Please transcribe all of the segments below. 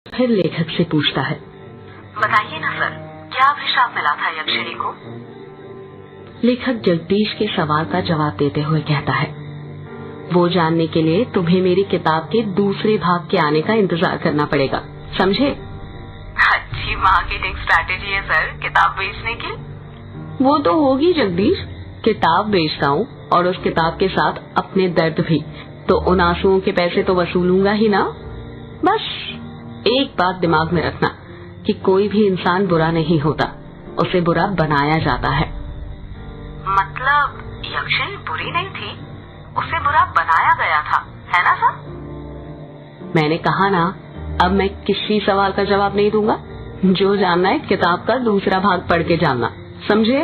फिर लेखक से पूछता है, बताइए ना सर, क्या अभिशाप मिला था यक्षिणी को? लेखक जगदीश के सवाल का जवाब देते हुए कहता है, वो जानने के लिए तुम्हें मेरी किताब के दूसरे भाग के आने का इंतजार करना पड़ेगा, समझे? अच्छी मार्केटिंग स्ट्रैटेजी है सर, किताब बेचने की। वो तो होगी जगदीश, किताब बेचता हूँ और उस किताब के साथ अपने दर्द भी, तो उन आंसुओं के पैसे तो वसूलूंगा ही ना। बस एक बात दिमाग में रखना कि कोई भी इंसान बुरा नहीं होता, उसे बुरा बनाया जाता है। मतलब यक्षिणी बुरी नहीं थी, उसे बुरा बनाया गया था, है ना सर? मैंने कहा ना, अब मैं किसी सवाल का जवाब नहीं दूंगा। जो जानना है किताब का दूसरा भाग पढ़ के जानना, समझे?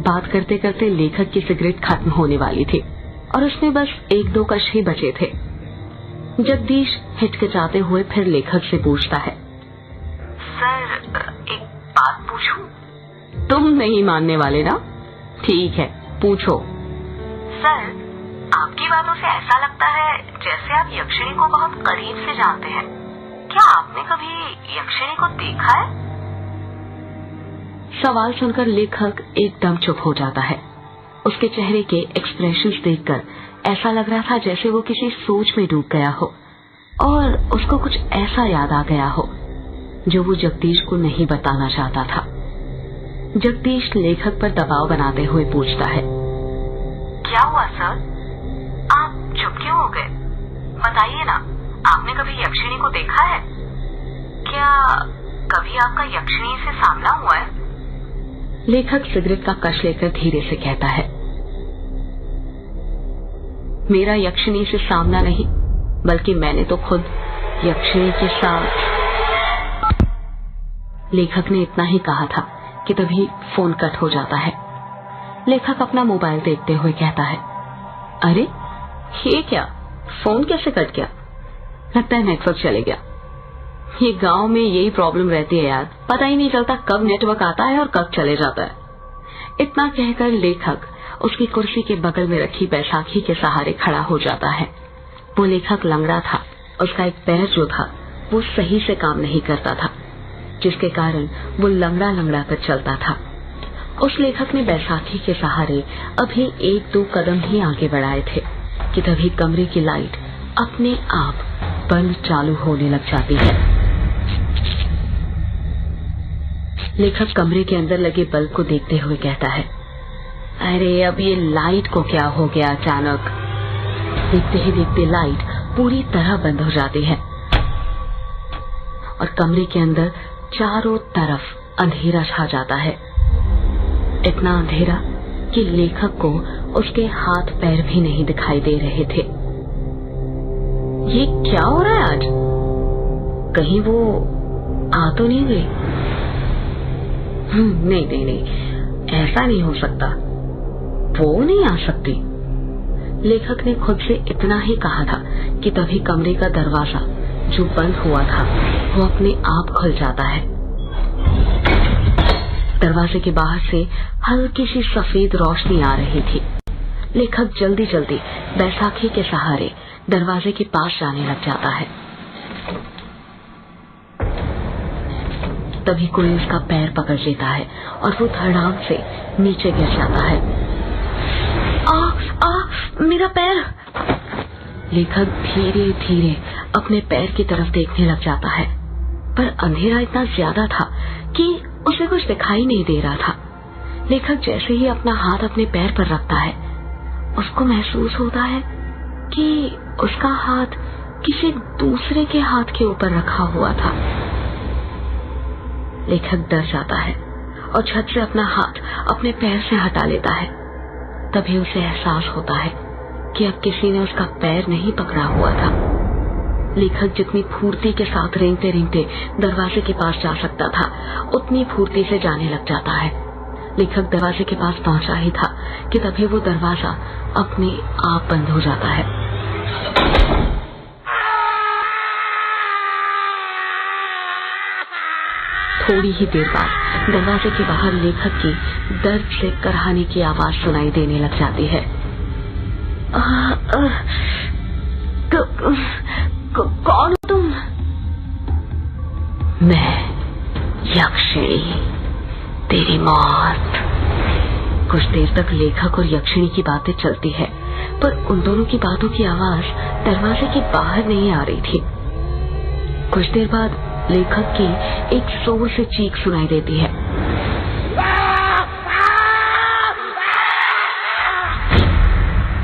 बात करते करते लेखक की सिगरेट खत्म होने वाली थी और उसमें बस 1-2 कश ही बचे थे। जगदीश हिचकिचाते हुए फिर लेखक से पूछता है, सर एक बात पूछूं? तुम नहीं मानने वाले ना? ठीक है, पूछो। सर, आपकी बातों से ऐसा लगता है जैसे आप यक्षिणी को बहुत करीब से जानते हैं। क्या आपने कभी यक्षिणी को देखा है? सवाल सुनकर लेखक एकदम चुप हो जाता है। उसके चेहरे के एक्सप्रेशंस देखकर ऐसा लग रहा था जैसे वो किसी सोच में डूब गया हो और उसको कुछ ऐसा याद आ गया हो जो वो जगदीश को नहीं बताना चाहता था। जगदीश लेखक पर दबाव बनाते हुए पूछता है, क्या हुआ सर? आप चुप क्यों हो गए? बताइए ना, आपने कभी यक्षिणी को देखा है? क्या कभी आपका यक्षिणी से सामना हुआ है? लेखक सिगरेट का कश लेकर धीरे से कहता है, मेरा यक्षिणी से सामना नहीं, बल्कि मैंने तो खुद यक्षिणी के साथ। लेखक ने इतना ही कहा था कि तभी फोन कट हो जाता है। लेखक अपना मोबाइल देखते हुए कहता है, अरे ये क्या, फोन कैसे कट गया? लगता है नेटवर्क चले गया। ये गांव में यही प्रॉब्लम रहती है यार, पता ही नहीं चलता कब नेटवर्क आता है और कब चले जाता है। इतना कहकर लेखक उसकी कुर्सी के बगल में रखी बैसाखी के सहारे खड़ा हो जाता है। वो लेखक लंगड़ा था, उसका एक पैर जो था वो सही से काम नहीं करता था, जिसके कारण वो लंगड़ा लंगड़ा कर चलता था। उस लेखक ने बैसाखी के सहारे अभी 1-2 कदम ही आगे बढ़ाए थे कि तभी कमरे की लाइट अपने आप बंद चालू होने लग जाती है। लेखक कमरे के अंदर लगे बल्ब को देखते हुए कहता है, अरे अब ये लाइट को क्या हो गया अचानक? देखते ही देखते लाइट पूरी तरह बंद हो जाती है और कमरे के अंदर चारों तरफ अंधेरा छा जाता है। इतना अंधेरा कि लेखक को उसके हाथ पैर भी नहीं दिखाई दे रहे थे। ये क्या हो रहा है आज? कहीं वो आ तो नहीं गई? नहीं, ऐसा नहीं हो सकता, वो नहीं आ सकती। लेखक ने खुद से इतना ही कहा था कि तभी कमरे का दरवाजा जो बंद हुआ था वो अपने आप खुल जाता है। दरवाजे के बाहर से हल्की सी सफेद रोशनी आ रही थी। लेखक जल्दी जल्दी बैसाखी के सहारे दरवाजे के पास जाने लग जाता है। तभी कोई उसका पैर पकड़ लेता है और वो धड़ाम से नीचे गिर जाता है। मेरा पैर! लेखक धीरे धीरे अपने पैर की तरफ देखने लग जाता है, पर अंधेरा इतना ज्यादा था कि उसे कुछ दिखाई नहीं दे रहा था। लेखक जैसे ही अपना हाथ अपने पैर पर रखता है, उसको महसूस होता है कि उसका हाथ किसी दूसरे के हाथ के ऊपर रखा हुआ था। लेखक डर जाता है और झट से अपना हाथ अपने पैर से हटा लेता है। तभी उसे एहसास होता है कि अब किसी ने उसका पैर नहीं पकड़ा हुआ था। लेखक जितनी फुर्ती के साथ रेंगते रेंगते दरवाजे के पास जा सकता था, उतनी फुर्ती से जाने लग जाता है। लेखक दरवाजे के पास पहुंचा ही था कि तभी वो दरवाजा अपने आप बंद हो जाता है। थोड़ी ही देर बाद दरवाजे के बाहर लेखक की दर्द से कराहने की आवाज सुनाई देने लग जाती है। कौन हो तुम? मैं यक्षिणी, तेरी मौत। कुछ देर तक लेखक और यक्षिणी की बातें चलती है, पर उन दोनों की बातों की आवाज दरवाजे के बाहर नहीं आ रही थी। कुछ देर बाद लेखक की एक जोर से चीख सुनाई देती है।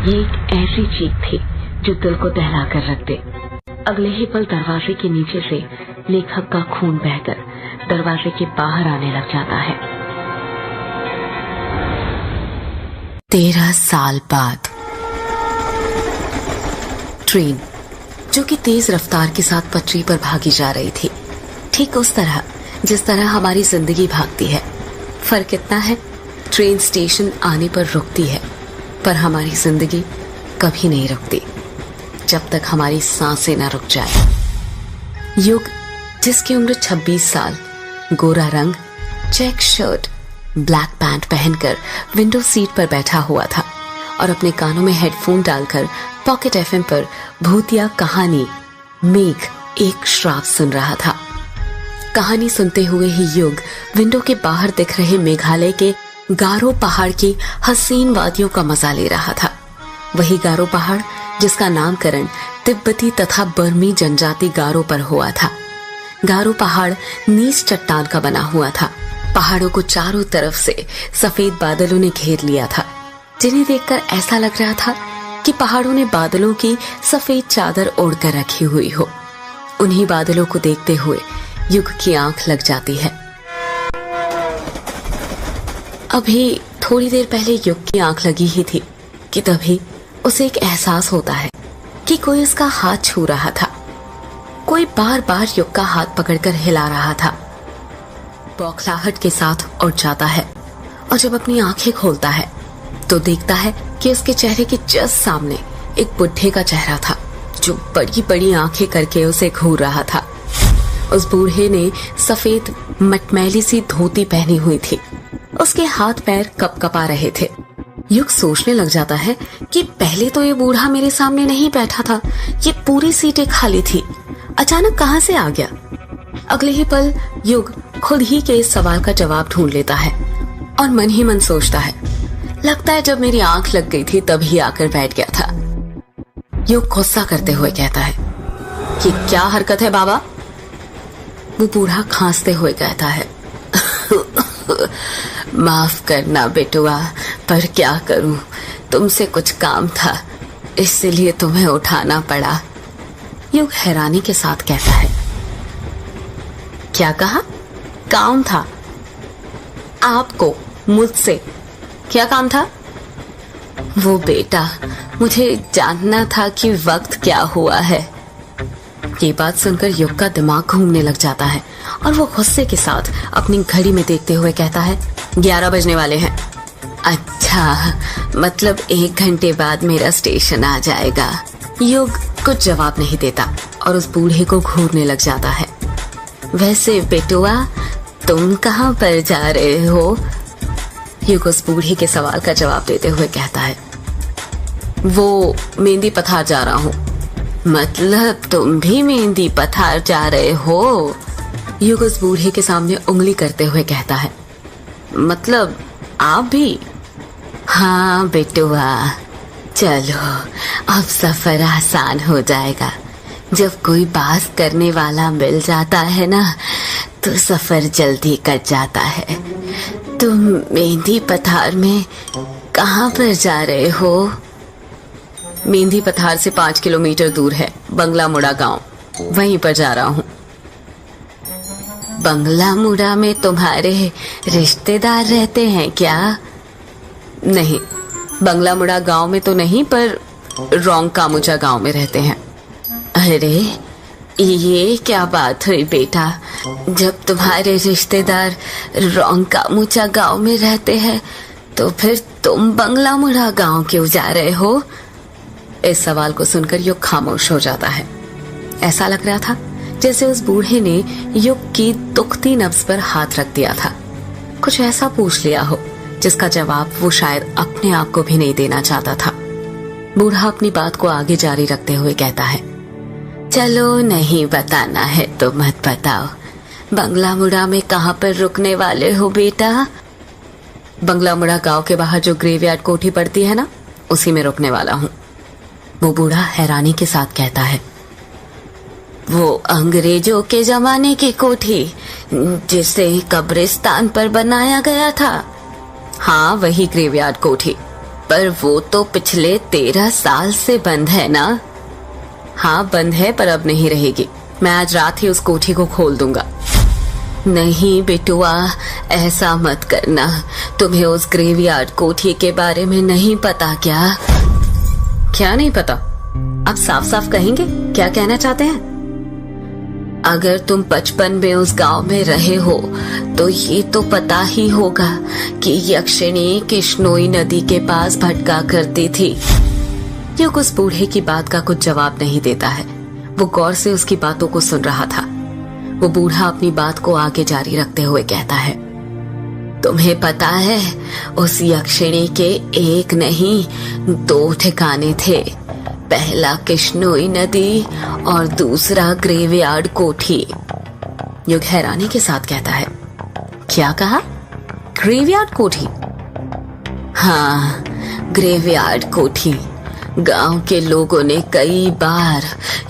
ये एक ऐसी चीख थी जो दिल को दहला कर रख दे। अगले ही पल दरवाजे के नीचे से लेखक का खून बहकर दरवाजे के बाहर आने लग जाता है। 13 साल बाद ट्रेन जो कि तेज रफ्तार के साथ पटरी पर भागी जा रही थी, ठीक उस तरह जिस तरह हमारी जिंदगी भागती है। फर्क इतना है, ट्रेन स्टेशन आने पर रुकती है, पर हमारी जिंदगी कभी नहीं रुकती जब तक हमारी सांसें न रुक जाए। युग, जिसकी उम्र 26 साल, गोरा रंग, चेक शर्ट, ब्लैक पैंट पहनकर विंडो सीट पर बैठा हुआ था और अपने कानों में हेडफोन डालकर पॉकेट एफएम पर भूतिया कहानी मेघ एक श्राप सुन रहा था। कहानी सुनते हुए ही युग विंडो के बाहर दिख रहे मेघालय के गारो पहाड़ की हसीन वादियों का मजा ले रहा था। वही गारो पहाड़ जिसका नामकरण तिब्बती तथा बर्मी जनजाति गारो पर हुआ था। गारो पहाड़ नीच चट्टान का बना हुआ था। पहाड़ों को चारों तरफ से सफेद बादलों ने घेर लिया था, जिन्हें देखकर ऐसा लग रहा था कि पहाड़ों ने बादलों की सफेद चादर ओढ़कर रखी हुई हो। उन्हीं बादलों को देखते हुए युग की आंख लग जाती है। अभी थोड़ी देर पहले युग की आंख लगी ही थी कि तभी उसे एक एहसास होता है कि कोई उसका हाथ छू रहा था। कोई बार बार युग का हाथ पकड़कर हिला रहा था। बौखलाहट के साथ उठ जाता है और जब अपनी आंखें खोलता है तो देखता है कि उसके चेहरे के जस्ट सामने एक बुढ़े का चेहरा था, जो बड़ी बड़ी आंखें करके उसे घूर रहा था। उस बूढ़े ने सफेद मटमैली सी धोती पहनी हुई थी। उसके हाथ पैर कपकपा रहे थे। युग सोचने लग जाता है कि पहले तो ये बूढ़ा मेरे सामने नहीं बैठा था, ये पूरी सीटें खाली थी, अचानक कहां से आ गया। अगले ही पल युग खुद ही के इस सवाल का जवाब ढूंढ लेता है और मन ही मन सोचता है, लगता है जब मेरी आंख लग गई थी तभी आकर बैठ गया था। युग गुस्सा करते हुए कहता है कि क्या हरकत है बाबा। वो बूढ़ा खांसते हुए कहता है, माफ करना बेटुआ, पर क्या करूं, तुमसे कुछ काम था इसलिए तुम्हें उठाना पड़ा। युग हैरानी के साथ कहता है, क्या कहा? काम था? आपको मुझसे क्या काम था? वो बेटा, मुझे जानना था कि वक्त क्या हुआ है। ये बात सुनकर युग का दिमाग घूमने लग जाता है और वो गुस्से के साथ अपनी घड़ी में देखते हुए कहता है, 11 बजने वाले हैं। अच्छा, मतलब 1 घंटे बाद मेरा स्टेशन आ जाएगा। युग कुछ जवाब नहीं देता और उस बूढ़े को घूरने लग जाता है। वैसे बेटुआ, तुम कहाँ पर जा रहे हो? युग उस बूढ़े के सवाल का जवाब देते हुए कहता है, वो मेहंदी पथार जा रहा हूँ। मतलब तुम भी मेहंदी पथार जा रहे हो? युग उस बूढ़े के सामने उंगली करते हुए कहता है, मतलब आप भी? हाँ बेटुआ, चलो अब सफर आसान हो जाएगा। जब कोई बात करने वाला मिल जाता है ना, तो सफर जल्दी कट जाता है। तुम मेहंदी पथार में कहाँ पर जा रहे हो? मेहंदी पथार से 5 किलोमीटर दूर है बंगला मुड़ा गांव, वहीं पर जा रहा हूँ। बंगला मुड़ा में तुम्हारे रिश्तेदार रहते हैं क्या? नहीं, बंगला मुड़ा गांव में तो नहीं, पर रोंग कामुचा गांव में रहते हैं। अरे ये क्या बात हुई बेटा, जब तुम्हारे रिश्तेदार रोंग कामुचा गांव में रहते हैं तो फिर तुम बंगला मुड़ा गांव क्यों जा रहे हो? इस सवाल को सुनकर युग खामोश हो जाता है। ऐसा लग रहा था जैसे उस बूढ़े ने युग की दुखती नब्ज पर हाथ रख दिया था, कुछ ऐसा पूछ लिया हो जिसका जवाब वो शायद अपने आप को भी नहीं देना चाहता था। बूढ़ा अपनी बात को आगे जारी रखते हुए कहता है, चलो नहीं बताना है तो मत बताओ, बंगला मुड़ा में कहाँ पर रुकने वाले हो बेटा? बंगला मुड़ा गांव के बाहर जो ग्रेवयार्ड कोठी पड़ती है ना, उसी में रुकने वाला हूँ। वो बूढ़ा हैरानी के साथ कहता है। वो अंग्रेजों के जमाने की कोठी जिसे कब्रिस्तान पर बनाया गया था? हाँ, वही ग्रेवयार्ड कोठी। पर वो तो पिछले 13 साल से बंद है ना? हाँ बंद है, पर अब नहीं रहेगी। मैं आज रात ही उस कोठी को खोल दूंगा। नहीं बेटुआ, ऐसा मत करना। तुम्हें उस ग्रेवयार्ड कोठी के बारे में नहीं पता क्या? क्या नहीं पता? आप साफ साफ कहेंगे, क्या कहना चाहते हैं? अगर तुम बचपन में उस गांव में रहे हो तो ये तो पता ही होगा कि यक्षिणी किश्नोई नदी के पास भटका करती थी। युग उस बूढ़े की बात का कुछ जवाब नहीं देता है। वो गौर से उसकी बातों को सुन रहा था। वो बूढ़ा अपनी बात को आगे जारी रखते हुए कहता है, तुम्हें पता है उस यक्षिणी के एक नहीं 2 ठिकाने थे। पहला किश्नोई नदी और दूसरा ग्रेवयार्ड कोठी। युग हैरानी के साथ कहता है, क्या कहा? ग्रेवयार्ड कोठी? हाँ, ग्रेवयार्ड कोठी। गांव के लोगों ने कई बार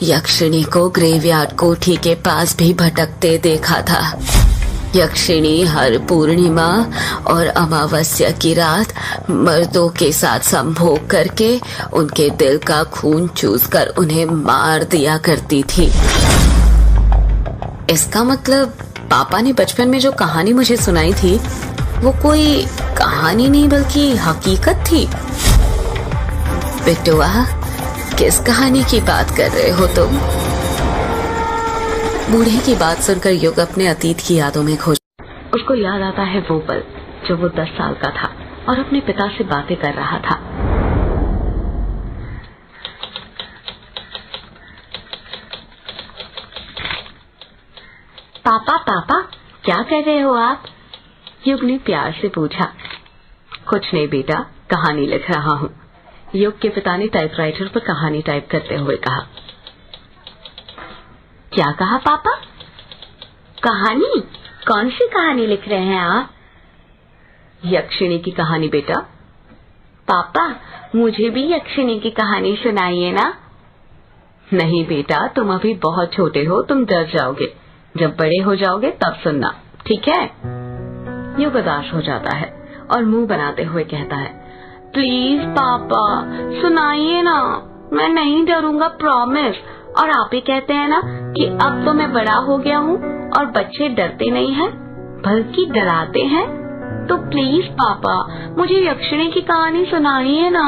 यक्षिणी को ग्रेवयार्ड कोठी के पास भी भटकते देखा था। यक्षिणी हर पूर्णिमा और अमावस्या की रात मर्दों के साथ संभोग करके उनके दिल का खून चूसकर उन्हें मार दिया करती थी। इसका मतलब पापा ने बचपन में जो कहानी मुझे सुनाई थी वो कोई कहानी नहीं बल्कि हकीकत थी। बेटुआ, किस कहानी की बात कर रहे हो तुम? बूढ़े की बात सुनकर युग अपने अतीत की यादों में खो। उसको याद आता है वो पल जब वो 10 साल का था और अपने पिता से बातें कर रहा था। पापा पापा, क्या कर रहे हो आप? युग ने प्यार से पूछा। कुछ नहीं बेटा, कहानी लिख रहा हूँ। युग के पिता ने टाइपराइटर पर कहानी टाइप करते हुए कहा। क्या कहा पापा? कहानी? कौन सी कहानी लिख रहे हैं आप? यक्षिणी की कहानी बेटा। पापा, मुझे भी यक्षिणी की कहानी सुनाइए ना। नहीं बेटा, तुम अभी बहुत छोटे हो, तुम डर जाओगे। जब बड़े हो जाओगे तब सुनना, ठीक है? युग उदास हो जाता है और मुंह बनाते हुए कहता है, प्लीज पापा सुनाइए ना, मैं नहीं डरूंगा, प्रॉमिस। और आप ही कहते हैं ना कि अब तो मैं बड़ा हो गया हूँ और बच्चे डरते नहीं हैं बल्कि डराते हैं। तो प्लीज पापा मुझे यक्षिणी की कहानी सुनाइए ना।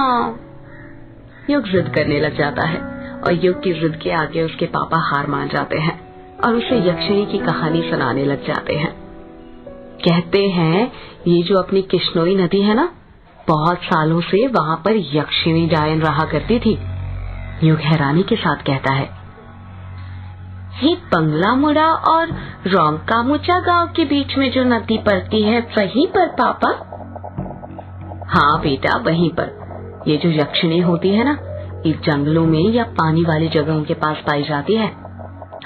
युग जिद करने लग जाता है और युग की जिद के आगे उसके पापा हार मान जाते हैं और उसे यक्षिणी की कहानी सुनाने लग जाते हैं। कहते हैं ये जो अपनी किश्नोई नदी है ना, बहुत सालों से वहां पर यक्षिणी डायन रहा करती थी। युग हैरानी के साथ कहता है, ये बंगला मुड़ा और रोंकामुचा गांव के बीच में जो नदी पड़ती है वहीं पर पापा? हाँ बेटा, वहीं पर। ये जो यक्षिणी होती है ना, ये जंगलों में या पानी वाली जगहों के पास पाई जाती है।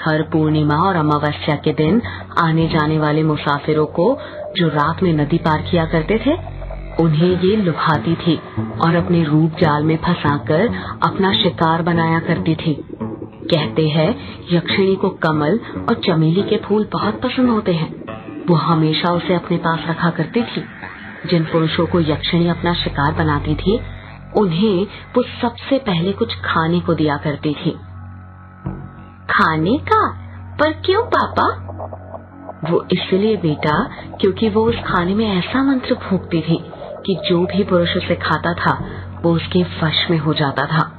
हर पूर्णिमा और अमावस्या के दिन आने जाने वाले मुसाफिरों को जो रात में नदी पार किया करते थे, उन्हें ये लुभाती थी और अपने रूप जाल में फंसाकर अपना शिकार बनाया करती थी। कहते हैं यक्षिणी को कमल और चमेली के फूल बहुत पसंद होते हैं। वो हमेशा उसे अपने पास रखा करती थी। जिन पुरुषों को यक्षिणी अपना शिकार बनाती थी, उन्हें वो सबसे पहले कुछ खाने को दिया करती थी। खाने का? पर क्यों पापा? वो इसलिए बेटा, क्योंकि वो उस खाने में ऐसा मंत्र फूंकती थी कि जो भी पुरुष उसे खाता था वो उसके वश में हो जाता था।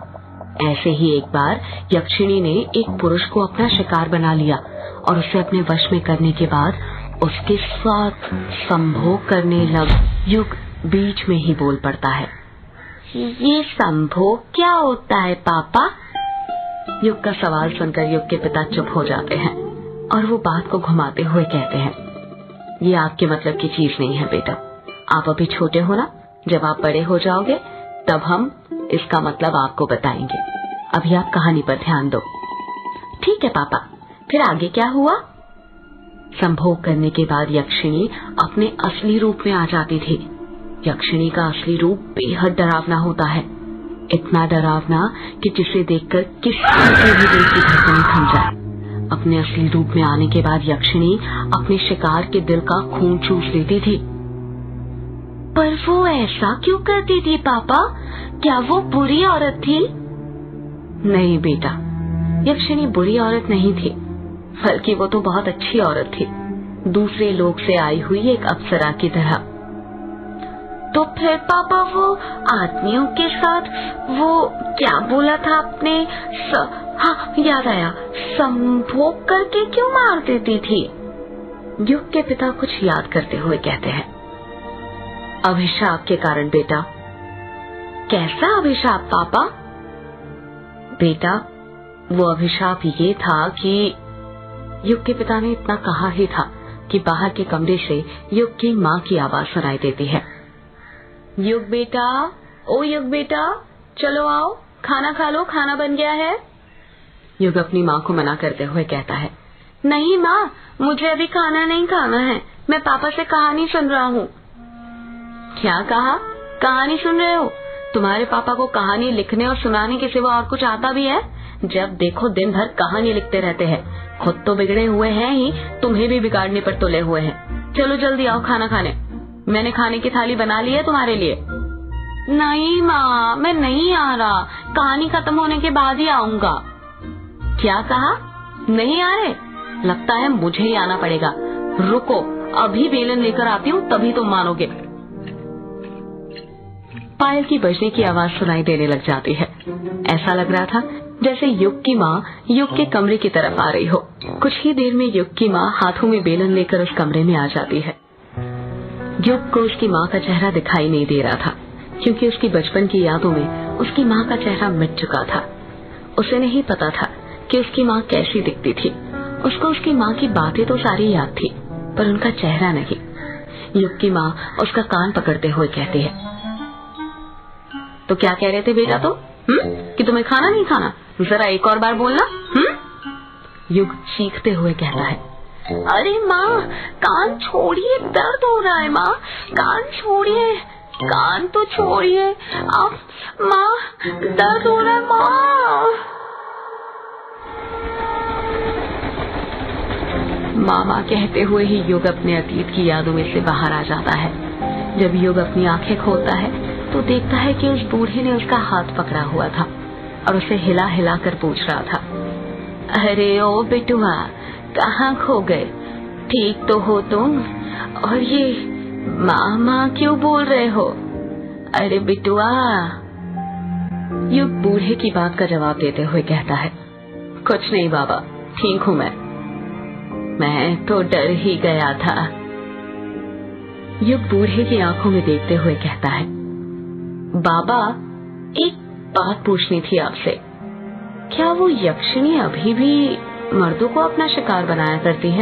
ऐसे ही एक बार यक्षिणी ने एक पुरुष को अपना शिकार बना लिया और उसे अपने वश में करने के बाद उसके साथ संभोग करने लग। युग बीच में ही बोल पड़ता है, ये संभोग क्या होता है पापा? युग का सवाल सुनकर युग के पिता चुप हो जाते हैं और वो बात को घुमाते हुए कहते हैं, ये आपके मतलब की चीज नहीं है बेटा। आप अभी छोटे हो ना, जब आप बड़े हो जाओगे तब हम इसका मतलब आपको बताएंगे। अभी आप कहानी पर ध्यान दो। ठीक है पापा, फिर आगे क्या हुआ? संभोग करने के बाद यक्षिणी अपने असली रूप में आ जाती थी। यक्षिणी का असली रूप बेहद डरावना होता है, इतना डरावना कि जिसे देखकर किसी के भी दिल की धड़कनें थम जाए। अपने असली रूप में आने के बाद यक्षिणी अपने शिकार के दिल का खून चूस लेती थी। पर वो ऐसा क्यों करती थी पापा? क्या वो बुरी औरत थी? नहीं बेटा, यक्षिणी बुरी औरत नहीं थी, बल्कि वो तो बहुत अच्छी औरत थी, दूसरे लोक से आई हुई एक अप्सरा की तरह। तो फिर पापा वो आदमियों के साथ वो क्या बोला था आपने? हाँ याद आया, संभोग करके क्यों मार देती थी? युग के पिता कुछ याद करते हुए कहते हैं, अभिशाप के कारण बेटा। कैसा अभिशाप पापा? बेटा वो अभिशाप ये था कि युग के पिता ने इतना कहा ही था कि बाहर के कमरे से युग की माँ की आवाज सुनाई देती है, युग बेटा, ओ युग बेटा, चलो आओ, खाना खा लो, खाना बन गया है। युग अपनी माँ को मना करते हुए कहता है, नहीं माँ, मुझे अभी खाना नहीं खाना है, मैं पापा से कहानी सुन रहा हूँ। क्या कहा? कहानी सुन रहे हो? तुम्हारे पापा को कहानी लिखने और सुनाने के सिवा और कुछ आता भी है? जब देखो दिन भर कहानी लिखते रहते हैं, खुद तो बिगड़े हुए हैं ही, तुम्हें भी बिगाड़ने पर तुले हुए हैं। चलो जल्दी आओ खाना खाने, मैंने खाने की थाली बना ली है तुम्हारे लिए। नहीं माँ, मैं नहीं आ रहा, कहानी खत्म होने के बाद ही आऊंगा। क्या कहा? नहीं आ रहे? लगता है मुझे ही आना पड़ेगा, रुको अभी बेलन लेकर आती हूँ, तभी तुम मानोगे। पायल की बजने की आवाज सुनाई देने लग जाती है। ऐसा लग रहा था जैसे युग की माँ युग के कमरे की तरफ आ रही हो। कुछ ही देर में युग की माँ हाथों में बेलन लेकर उस कमरे में आ जाती है। युग को उसकी माँ का चेहरा दिखाई नहीं दे रहा था, क्योंकि उसकी बचपन की यादों में उसकी माँ का चेहरा मिट चुका था। उसे नहीं पता था कि उसकी माँ कैसी दिखती थी। उसको उसकी माँ की बातें तो सारी याद थी, पर उनका चेहरा नहीं। युग की माँ उसका कान पकड़ते हुए कहती है, तो क्या कह रहे थे बेटा तुम? कि तुम्हें खाना नहीं खाना? जरा एक और बार बोलना। युग चीखते हुए कहता है, अरे माँ कान छोड़िए, दर्द हो रहा है माँ, कान छोड़िए, कान तो छोड़िए, अब माँ दर्द हो रहा है माँ। मामा कहते हुए ही युग अपने अतीत की यादों में से बाहर आ जाता है। जब युग अपनी आंखें खोलता है तो देखता है कि उस बूढ़े ने उसका हाथ पकड़ा हुआ था और उसे हिला हिला कर पूछ रहा था, अरे ओ बेटुआ, कहाँ खो गए? ठीक तो हो तुम? और ये माँ माँ क्यों बोल रहे हो? अरे बेटुआ। युग बूढ़े की बात का जवाब देते हुए कहता है, कुछ नहीं बाबा, ठीक हूँ मैं तो डर ही गया था। युग बूढ़े की आंखों में देखते हुए कहता है, बाबा एक बात पूछनी थी आपसे, क्या वो यक्षिणी अभी भी मर्दों को अपना शिकार बनाया करती है?